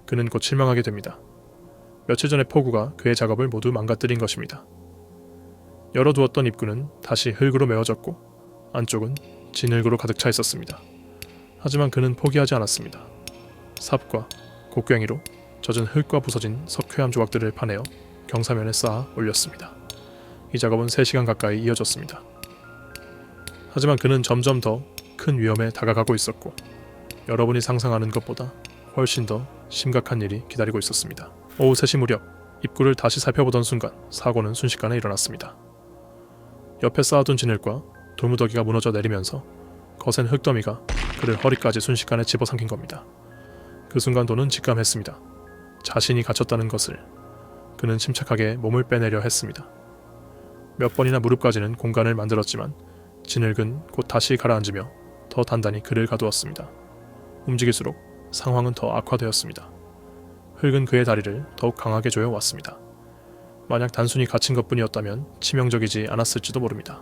그는 곧 실망하게 됩니다. 며칠 전의 폭우가 그의 작업을 모두 망가뜨린 것입니다. 열어두었던 입구는 다시 흙으로 메워졌고 안쪽은 진흙으로 가득 차 있었습니다. 하지만 그는 포기하지 않았습니다. 삽과 곡괭이로 젖은 흙과 부서진 석회암 조각들을 파내어 경사면에 쌓아 올렸습니다. 이 작업은 3시간 가까이 이어졌습니다. 하지만 그는 점점 더 큰 위험에 다가가고 있었고 여러분이 상상하는 것보다 훨씬 더 심각한 일이 기다리고 있었습니다. 오후 3시 무렵 입구를 다시 살펴보던 순간 사고는 순식간에 일어났습니다. 옆에 쌓아둔 진흙과 돌무더기가 무너져 내리면서 거센 흙더미가 그를 허리까지 순식간에 집어삼킨 겁니다. 그 순간 돈은 직감했습니다. 자신이 갇혔다는 것을. 그는 침착하게 몸을 빼내려 했습니다. 몇 번이나 무릎까지는 공간을 만들었지만 진흙은 곧 다시 가라앉으며 더 단단히 그를 가두었습니다. 움직일수록 상황은 더 악화되었습니다. 흙은 그의 다리를 더욱 강하게 조여왔습니다. 만약 단순히 갇힌 것뿐이었다면 치명적이지 않았을지도 모릅니다.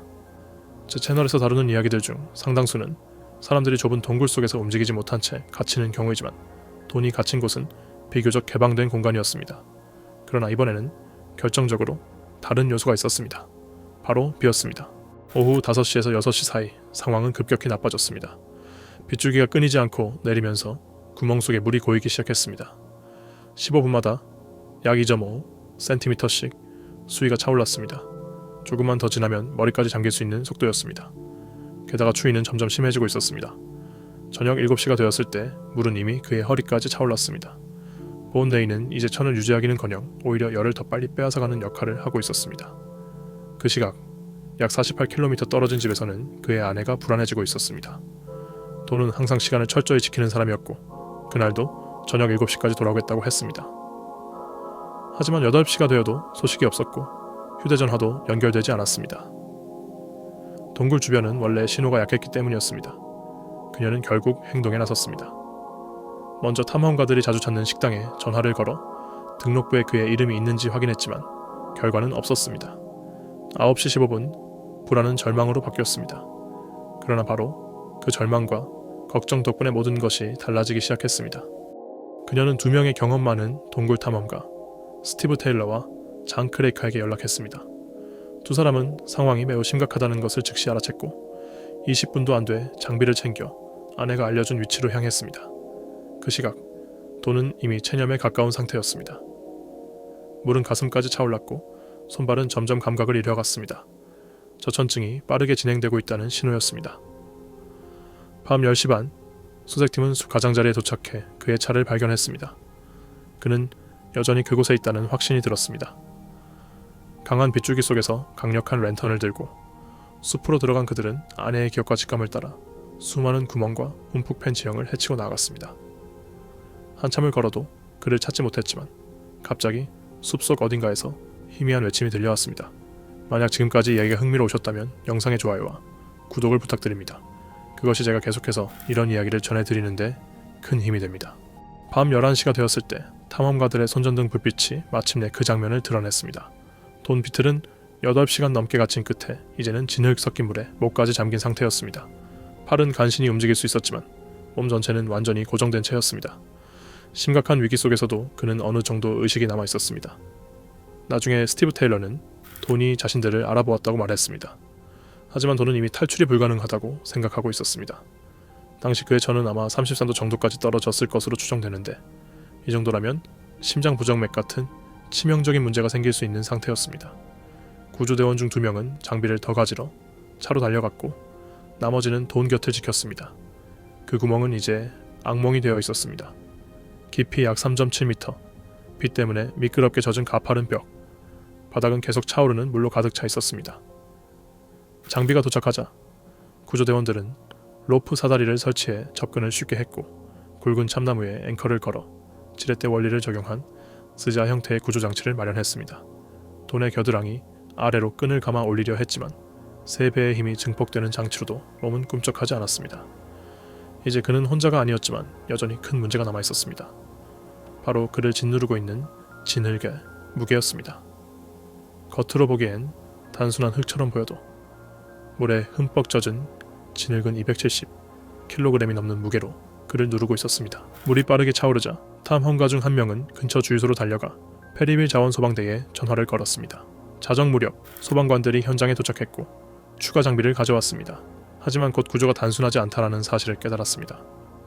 제 채널에서 다루는 이야기들 중 상당수는 사람들이 좁은 동굴 속에서 움직이지 못한 채 갇히는 경우이지만 돈이 갇힌 곳은 비교적 개방된 공간이었습니다. 그러나 이번에는 결정적으로 다른 요소가 있었습니다. 바로 비였습니다. 오후 5시에서 6시 사이 상황은 급격히 나빠졌습니다. 빗줄기가 끊이지 않고 내리면서 구멍 속에 물이 고이기 시작했습니다. 15분마다 약 2.5cm씩 수위가 차올랐습니다. 조금만 더 지나면 머리까지 잠길 수 있는 속도였습니다. 게다가 추위는 점점 심해지고 있었습니다. 저녁 7시가 되었을 때 물은 이미 그의 허리까지 차올랐습니다. 보온데이는 이제 천을 유지하기는커녕 오히려 열을 더 빨리 빼앗아가는 역할을 하고 있었습니다. 그 시각 약 48km 떨어진 집에서는 그의 아내가 불안해지고 있었습니다. 돈은 항상 시간을 철저히 지키는 사람이었고 그날도 저녁 7시까지 돌아오겠다고 했습니다. 하지만 8시가 되어도 소식이 없었고 휴대전화도 연결되지 않았습니다. 동굴 주변은 원래 신호가 약했기 때문이었습니다. 그녀는 결국 행동에 나섰습니다. 먼저 탐험가들이 자주 찾는 식당에 전화를 걸어 등록부에 그의 이름이 있는지 확인했지만 결과는 없었습니다. 9시 15분 불안은 절망으로 바뀌었습니다. 그러나 바로 그 절망과 걱정 덕분에 모든 것이 달라지기 시작했습니다. 그녀는 2명의 경험 많은 동굴 탐험가 스티브 테일러와 장 크레이커에게 연락했습니다. 두 사람은 상황이 매우 심각하다는 것을 즉시 알아챘고 20분도 안 돼 장비를 챙겨 아내가 알려준 위치로 향했습니다. 그 시각 돈은 이미 체념에 가까운 상태였습니다. 물은 가슴까지 차올랐고 손발은 점점 감각을 잃어갔습니다. 저천증이 빠르게 진행되고 있다는 신호였습니다. 밤 10시 반, 수색팀은 가장자리에 도착해 그의 차를 발견했습니다. 그는 여전히 그곳에 있다는 확신이 들었습니다. 강한 빗줄기 속에서 강력한 랜턴을 들고 숲으로 들어간 그들은 아내의 기억과 직감을 따라 수많은 구멍과 움푹 팬 지형을 헤치고 나아갔습니다. 한참을 걸어도 그를 찾지 못했지만 갑자기 숲속 어딘가에서 희미한 외침이 들려왔습니다. 만약 지금까지 이야기가 흥미로우셨다면 영상의 좋아요와 구독을 부탁드립니다. 그것이 제가 계속해서 이런 이야기를 전해드리는데 큰 힘이 됩니다. 밤 11시가 되었을 때 탐험가들의 손전등 불빛이 마침내 그 장면을 드러냈습니다. 돈 비틀은 8시간 넘게 갇힌 끝에 이제는 진흙 섞인 물에 목까지 잠긴 상태였습니다. 팔은 간신히 움직일 수 있었지만 몸 전체는 완전히 고정된 채였습니다. 심각한 위기 속에서도 그는 어느 정도 의식이 남아 있었습니다. 나중에 스티브 테일러는 돈이 자신들을 알아보았다고 말했습니다. 하지만 돈은 이미 탈출이 불가능하다고 생각하고 있었습니다. 당시 그의 전은 아마 33도 정도까지 떨어졌을 것으로 추정되는데 이 정도라면 심장 부정맥 같은 치명적인 문제가 생길 수 있는 상태였습니다. 구조대원 중 2명은 장비를 더 가지러 차로 달려갔고 나머지는 돈 곁을 지켰습니다. 그 구멍은 이제 악몽이 되어 있었습니다. 깊이 약 3.7m, 비 때문에 미끄럽게 젖은 가파른 벽, 바닥은 계속 차오르는 물로 가득 차 있었습니다. 장비가 도착하자 구조대원들은 로프 사다리를 설치해 접근을 쉽게 했고 굵은 참나무에 앵커를 걸어 지렛대 원리를 적용한 스자 형태의 구조장치를 마련했습니다. 돈의 겨드랑이 아래로 끈을 감아 올리려 했지만 3배의 힘이 증폭되는 장치로도 몸은 꿈쩍하지 않았습니다. 이제 그는 혼자가 아니었지만 여전히 큰 문제가 남아 있었습니다. 바로 그를 짓누르고 있는 진흙의 무게였습니다. 겉으로 보기엔 단순한 흙처럼 보여도 물에 흠뻑 젖은 진흙은 270kg이 넘는 무게로 그를 누르고 있었습니다. 물이 빠르게 차오르자 탐험가 중 한 명은 근처 주유소로 달려가 페리빌 자원소방대에 전화를 걸었습니다. 자정 무렵 소방관들이 현장에 도착했고 추가 장비를 가져왔습니다. 하지만 곧 구조가 단순하지 않다라는 사실을 깨달았습니다.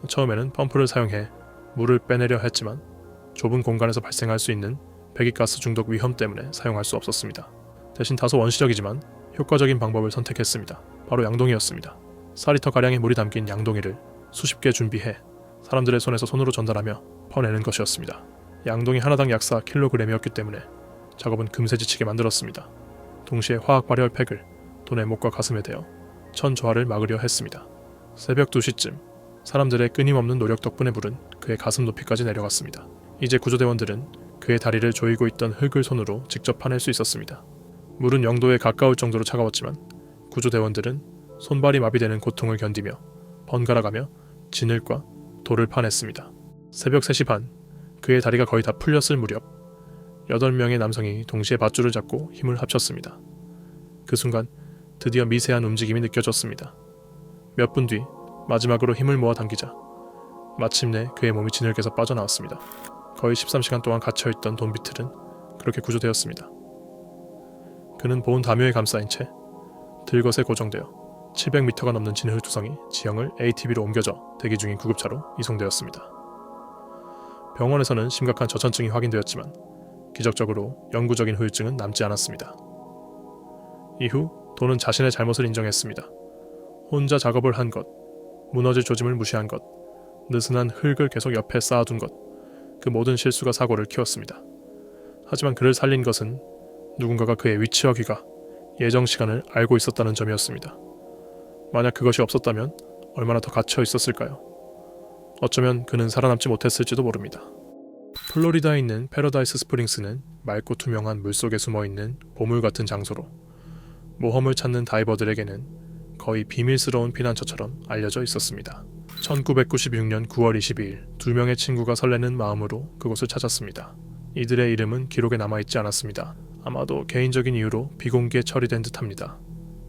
처음에는 펌프를 사용해 물을 빼내려 했지만 좁은 공간에서 발생할 수 있는 배기가스 중독 위험 때문에 사용할 수 없었습니다. 대신 다소 원시적이지만 효과적인 방법을 선택했습니다. 바로 양동이였습니다. 4리터가량의 물이 담긴 양동이를 수십 개 준비해 사람들의 손에서 손으로 전달하며 퍼내는 것이었습니다. 양동이 하나당 약 4kg이었기 때문에 작업은 금세 지치게 만들었습니다. 동시에 화학 발열 팩을 돈의 목과 가슴에 대어 천조화를 막으려 했습니다. 새벽 2시쯤 사람들의 끊임없는 노력 덕분에 물은 그의 가슴 높이까지 내려갔습니다. 이제 구조대원들은 그의 다리를 조이고 있던 흙을 손으로 직접 파낼 수 있었습니다. 물은 0도에 가까울 정도로 차가웠지만 구조대원들은 손발이 마비되는 고통을 견디며 번갈아가며 진흙과 돌을 파냈습니다. 새벽 3시 반, 그의 다리가 거의 다 풀렸을 무렵 8명의 남성이 동시에 밧줄을 잡고 힘을 합쳤습니다. 그 순간 드디어 미세한 움직임이 느껴졌습니다. 몇 분 뒤 마지막으로 힘을 모아 당기자 마침내 그의 몸이 진흙에서 빠져나왔습니다. 거의 13시간 동안 갇혀있던 돈 비틀은 그렇게 구조되었습니다. 그는 보온 담요에 감싸인 채 들것에 고정되어 700m가 넘는 진흙 투성이 지형을 ATV로 옮겨져 대기 중인 구급차로 이송되었습니다. 병원에서는 심각한 저천증이 확인되었지만 기적적으로 영구적인 후유증은 남지 않았습니다. 이후 돈은 자신의 잘못을 인정했습니다. 혼자 작업을 한 것, 무너질 조짐을 무시한 것, 느슨한 흙을 계속 옆에 쌓아둔 것, 그 모든 실수가 사고를 키웠습니다. 하지만 그를 살린 것은 누군가가 그의 위치와 귀가, 예정 시간을 알고 있었다는 점이었습니다. 만약 그것이 없었다면 얼마나 더 갇혀 있었을까요? 어쩌면 그는 살아남지 못했을지도 모릅니다. 플로리다에 있는 패러다이스 스프링스는 맑고 투명한 물속에 숨어있는 보물 같은 장소로 모험을 찾는 다이버들에게는 거의 비밀스러운 피난처처럼 알려져 있었습니다. 1996년 9월 22일 2명의 친구가 설레는 마음으로 그곳을 찾았습니다. 이들의 이름은 기록에 남아있지 않았습니다. 아마도 개인적인 이유로 비공개 처리된 듯합니다.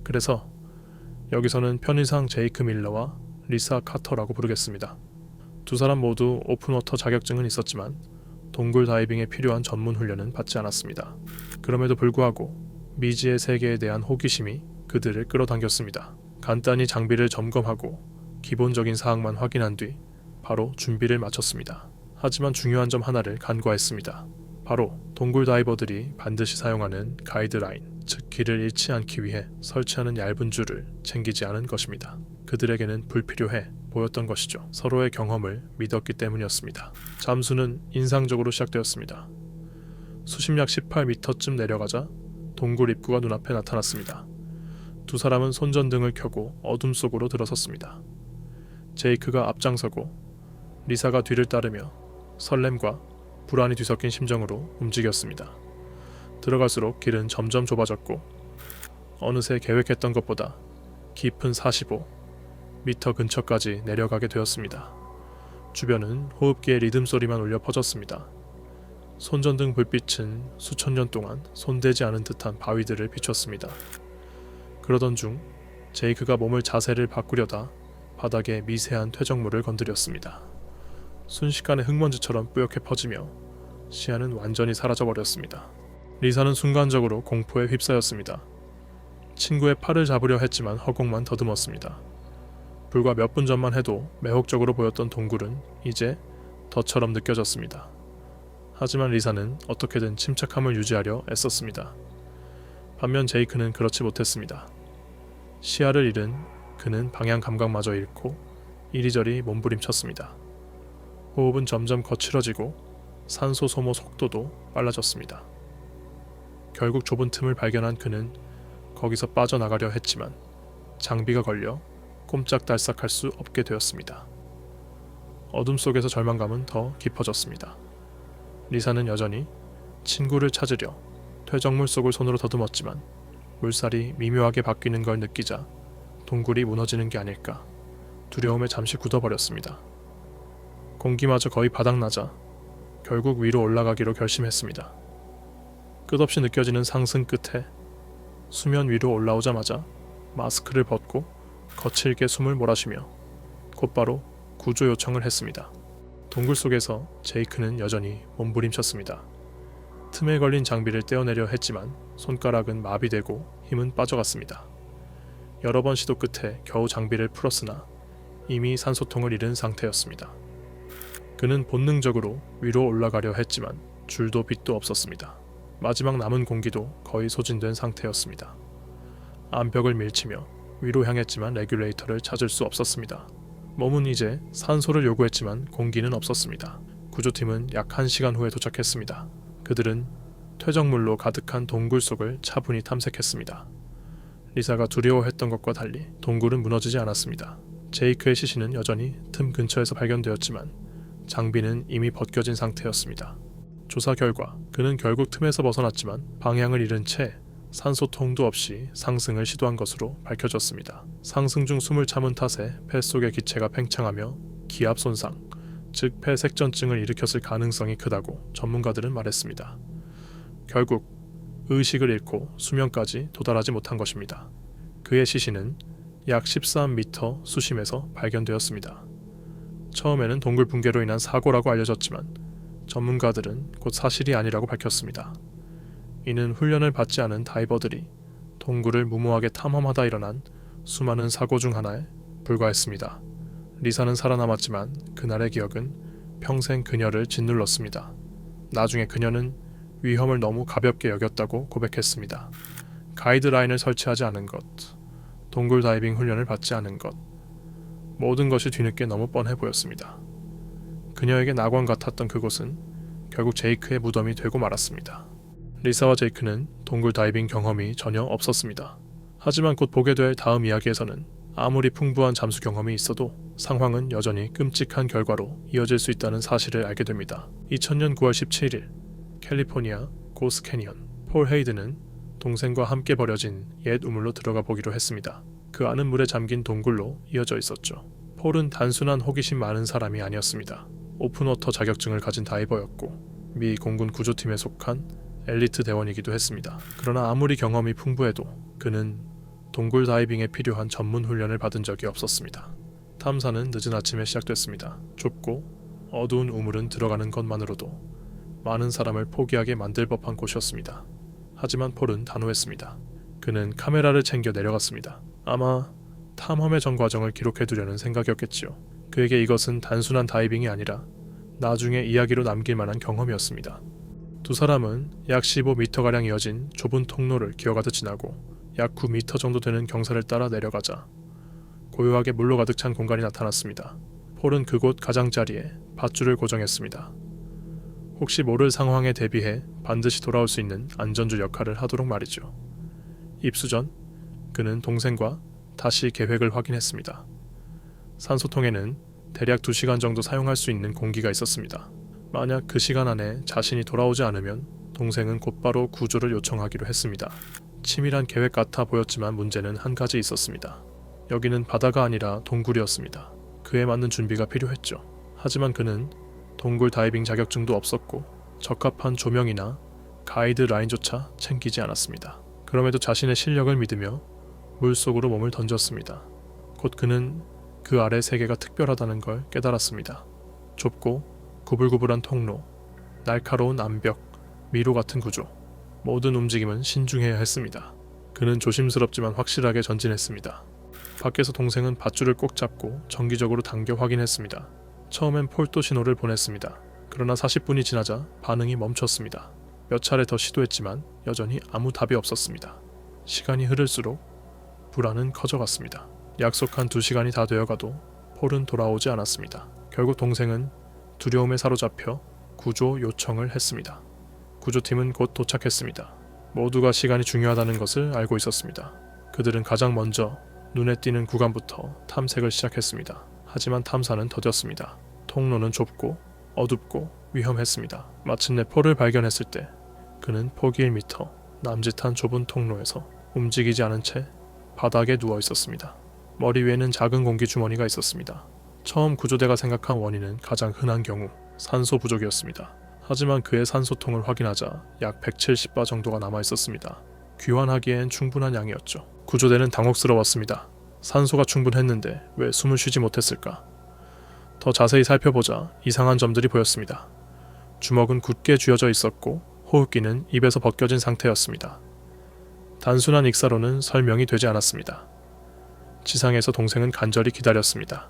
그래서 여기서는 편의상 제이크 밀러와 리사 카터라고 부르겠습니다. 두 사람 모두 오픈워터 자격증은 있었지만 동굴 다이빙에 필요한 전문 훈련은 받지 않았습니다. 그럼에도 불구하고 미지의 세계에 대한 호기심이 그들을 끌어당겼습니다. 간단히 장비를 점검하고 기본적인 사항만 확인한 뒤 바로 준비를 마쳤습니다. 하지만 중요한 점 하나를 간과했습니다. 바로 동굴 다이버들이 반드시 사용하는 가이드라인, 즉 길을 잃지 않기 위해 설치하는 얇은 줄을 챙기지 않은 것입니다. 그들에게는 불필요해 보였던 것이죠. 서로의 경험을 믿었기 때문이었습니다. 잠수는 인상적으로 시작되었습니다. 수심약 18m쯤 내려가자 동굴 입구가 눈앞에 나타났습니다. 두 사람은 손전등을 켜고 어둠 속으로 들어섰습니다. 제이크가 앞장서고 리사가 뒤를 따르며 설렘과 불안이 뒤섞인 심정으로 움직였습니다. 들어갈수록 길은 점점 좁아졌고 어느새 계획했던 것보다 깊은 45m 근처까지 내려가게 되었습니다. 주변은 호흡기의 리듬 소리만 울려 퍼졌습니다. 손전등 불빛은 수천 년 동안 손대지 않은 듯한 바위들을 비췄습니다. 그러던 중 제이크가 몸을 자세를 바꾸려다 바닥에 미세한 퇴적물을 건드렸습니다. 순식간에 흙먼지처럼 뿌옇게 퍼지며 시야는 완전히 사라져버렸습니다. 리사는 순간적으로 공포에 휩싸였습니다. 친구의 팔을 잡으려 했지만 허공만 더듬었습니다. 불과 몇 분 전만 해도 매혹적으로 보였던 동굴은 이제 덫처럼 느껴졌습니다. 하지만 리사는 어떻게든 침착함을 유지하려 애썼습니다. 반면 제이크는 그렇지 못했습니다. 시야를 잃은 그는 방향 감각마저 잃고 이리저리 몸부림쳤습니다. 호흡은 점점 거칠어지고 산소 소모 속도도 빨라졌습니다. 결국 좁은 틈을 발견한 그는 거기서 빠져나가려 했지만 장비가 걸려 꼼짝달싹할 수 없게 되었습니다. 어둠 속에서 절망감은 더 깊어졌습니다. 리사는 여전히 친구를 찾으려 퇴적물 속을 손으로 더듬었지만 물살이 미묘하게 바뀌는 걸 느끼자 동굴이 무너지는 게 아닐까 두려움에 잠시 굳어버렸습니다. 공기마저 거의 바닥나자 결국 위로 올라가기로 결심했습니다. 끝없이 느껴지는 상승 끝에 수면 위로 올라오자마자 마스크를 벗고 거칠게 숨을 몰아쉬며 곧바로 구조 요청을 했습니다. 동굴 속에서 제이크는 여전히 몸부림쳤습니다. 틈에 걸린 장비를 떼어내려 했지만 손가락은 마비되고 힘은 빠져갔습니다. 여러 번 시도 끝에 겨우 장비를 풀었으나 이미 산소통을 잃은 상태였습니다. 그는 본능적으로 위로 올라가려 했지만 줄도 빛도 없었습니다. 마지막 남은 공기도 거의 소진된 상태였습니다. 암벽을 밀치며 위로 향했지만 레귤레이터를 찾을 수 없었습니다. 몸은 이제 산소를 요구했지만 공기는 없었습니다. 구조팀은 약 1시간 후에 도착했습니다. 그들은 퇴적물로 가득한 동굴 속을 차분히 탐색했습니다. 리사가 두려워했던 것과 달리 동굴은 무너지지 않았습니다. 제이크의 시신은 여전히 틈 근처에서 발견되었지만 장비는 이미 벗겨진 상태였습니다. 조사 결과 그는 결국 틈에서 벗어났지만 방향을 잃은 채 산소통도 없이 상승을 시도한 것으로 밝혀졌습니다. 상승 중 숨을 참은 탓에 폐 속의 기체가 팽창하며 기압 손상, 즉 폐색전증을 일으켰을 가능성이 크다고 전문가들은 말했습니다. 결국 의식을 잃고 수면까지 도달하지 못한 것입니다. 그의 시신은 약 13m 수심에서 발견되었습니다. 처음에는 동굴 붕괴로 인한 사고라고 알려졌지만 전문가들은 곧 사실이 아니라고 밝혔습니다. 이는 훈련을 받지 않은 다이버들이 동굴을 무모하게 탐험하다 일어난 수많은 사고 중 하나에 불과했습니다. 리사는 살아남았지만 그날의 기억은 평생 그녀를 짓눌렀습니다. 나중에 그녀는 위험을 너무 가볍게 여겼다고 고백했습니다. 가이드라인을 설치하지 않은 것, 동굴 다이빙 훈련을 받지 않은 것, 모든 것이 뒤늦게 너무 뻔해 보였습니다. 그녀에게 낙원 같았던 그곳은 결국 제이크의 무덤이 되고 말았습니다. 리사와 제이크는 동굴 다이빙 경험이 전혀 없었습니다. 하지만 곧 보게 될 다음 이야기에서는 아무리 풍부한 잠수 경험이 있어도 상황은 여전히 끔찍한 결과로 이어질 수 있다는 사실을 알게 됩니다. 2000년 9월 17일 캘리포니아 고스 캐니언, 폴 헤이드는 동생과 함께 버려진 옛 우물로 들어가 보기로 했습니다. 그 안은 물에 잠긴 동굴로 이어져 있었죠. 폴은 단순한 호기심 많은 사람이 아니었습니다. 오픈워터 자격증을 가진 다이버였고 미 공군 구조팀에 속한 엘리트 대원이기도 했습니다. 그러나 아무리 경험이 풍부해도 그는 동굴 다이빙에 필요한 전문 훈련을 받은 적이 없었습니다. 탐사는 늦은 아침에 시작됐습니다. 좁고 어두운 우물은 들어가는 것만으로도 많은 사람을 포기하게 만들 법한 곳이었습니다. 하지만 폴은 단호했습니다. 그는 카메라를 챙겨 내려갔습니다. 아마 탐험의 전 과정을 기록해두려는 생각이었겠지요. 그에게 이것은 단순한 다이빙이 아니라 나중에 이야기로 남길 만한 경험이었습니다. 두 사람은 약 15m가량 이어진 좁은 통로를 기어가듯 지나고 약 9m 정도 되는 경사를 따라 내려가자 고요하게 물로 가득 찬 공간이 나타났습니다. 폴은 그곳 가장자리에 밧줄을 고정했습니다. 혹시 모를 상황에 대비해 반드시 돌아올 수 있는 안전줄 역할을 하도록 말이죠. 입수 전 그는 동생과 다시 계획을 확인했습니다. 산소통에는 대략 2시간 정도 사용할 수 있는 공기가 있었습니다. 만약 그 시간 안에 자신이 돌아오지 않으면 동생은 곧바로 구조를 요청하기로 했습니다. 치밀한 계획 같아 보였지만 문제는 한 가지 있었습니다. 여기는 바다가 아니라 동굴이었습니다. 그에 맞는 준비가 필요했죠. 하지만 그는 동굴 다이빙 자격증도 없었고 적합한 조명이나 가이드 라인조차 챙기지 않았습니다. 그럼에도 자신의 실력을 믿으며 물속으로 몸을 던졌습니다. 곧 그는 그 아래 세계가 특별하다는 걸 깨달았습니다. 좁고 구불구불한 통로, 날카로운 암벽, 미로 같은 구조, 모든 움직임은 신중해야 했습니다. 그는 조심스럽지만 확실하게 전진했습니다. 밖에서 동생은 밧줄을 꼭 잡고 정기적으로 당겨 확인했습니다. 처음엔 폴도 신호를 보냈습니다. 그러나 40분이 지나자 반응이 멈췄습니다. 몇 차례 더 시도했지만 여전히 아무 답이 없었습니다. 시간이 흐를수록 불안은 커져갔습니다. 약속한 2시간이 다 되어가도 폴은 돌아오지 않았습니다. 결국 동생은 두려움에 사로잡혀 구조 요청을 했습니다. 구조팀은 곧 도착했습니다. 모두가 시간이 중요하다는 것을 알고 있었습니다. 그들은 가장 먼저 눈에 띄는 구간부터 탐색을 시작했습니다. 하지만 탐사는 더뎠습니다. 통로는 좁고 어둡고 위험했습니다. 마침내 폴을 발견했을 때 그는 포기 1m 남짓한 좁은 통로에서 움직이지 않은 채 바닥에 누워 있었습니다. 머리 위에는 작은 공기 주머니가 있었습니다. 처음 구조대가 생각한 원인은 가장 흔한 경우 산소 부족이었습니다. 하지만 그의 산소통을 확인하자 약 170바 정도가 남아 있었습니다. 귀환하기엔 충분한 양이었죠. 구조대는 당혹스러웠습니다. 산소가 충분했는데 왜 숨을 쉬지 못했을까? 더 자세히 살펴보자 이상한 점들이 보였습니다. 주먹은 굳게 쥐어져 있었고 호흡기는 입에서 벗겨진 상태였습니다. 단순한 익사로는 설명이 되지 않았습니다. 지상에서 동생은 간절히 기다렸습니다.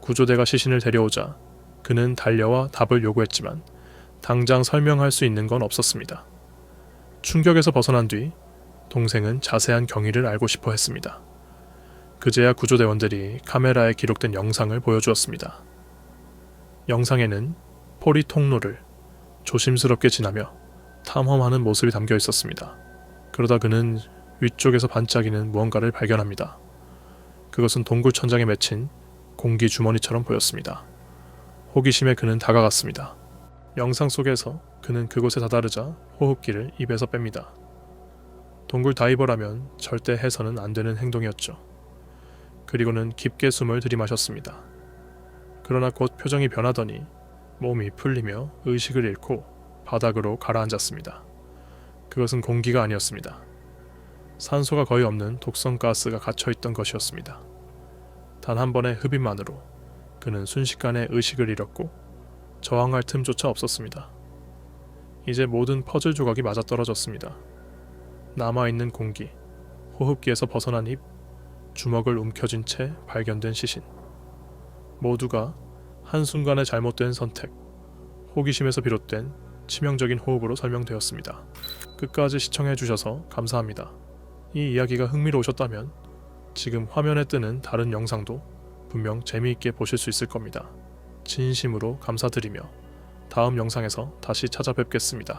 구조대가 시신을 데려오자 그는 달려와 답을 요구했지만 당장 설명할 수 있는 건 없었습니다. 충격에서 벗어난 뒤 동생은 자세한 경위를 알고 싶어 했습니다. 그제야 구조대원들이 카메라에 기록된 영상을 보여주었습니다. 영상에는 폴이 통로를 조심스럽게 지나며 탐험하는 모습이 담겨 있었습니다. 그러다 그는 위쪽에서 반짝이는 무언가를 발견합니다. 그것은 동굴 천장에 맺힌 공기 주머니처럼 보였습니다. 호기심에 그는 다가갔습니다. 영상 속에서 그는 그곳에 다다르자 호흡기를 입에서 뺍니다. 동굴 다이버라면 절대 해서는 안 되는 행동이었죠. 그리고는 깊게 숨을 들이마셨습니다. 그러나 곧 표정이 변하더니 몸이 풀리며 의식을 잃고 바닥으로 가라앉았습니다. 그것은 공기가 아니었습니다. 산소가 거의 없는 독성 가스가 갇혀있던 것이었습니다. 단 한 번의 흡입만으로 그는 순식간에 의식을 잃었고 저항할 틈조차 없었습니다. 이제 모든 퍼즐 조각이 맞아떨어졌습니다. 남아있는 공기, 호흡기에서 벗어난 입, 주먹을 움켜쥔 채 발견된 시신. 모두가 한순간의 잘못된 선택, 호기심에서 비롯된 치명적인 호흡으로 설명되었습니다. 끝까지 시청해주셔서 감사합니다. 이 이야기가 흥미로우셨다면 지금 화면에 뜨는 다른 영상도 분명 재미있게 보실 수 있을 겁니다. 진심으로 감사드리며 다음 영상에서 다시 찾아뵙겠습니다.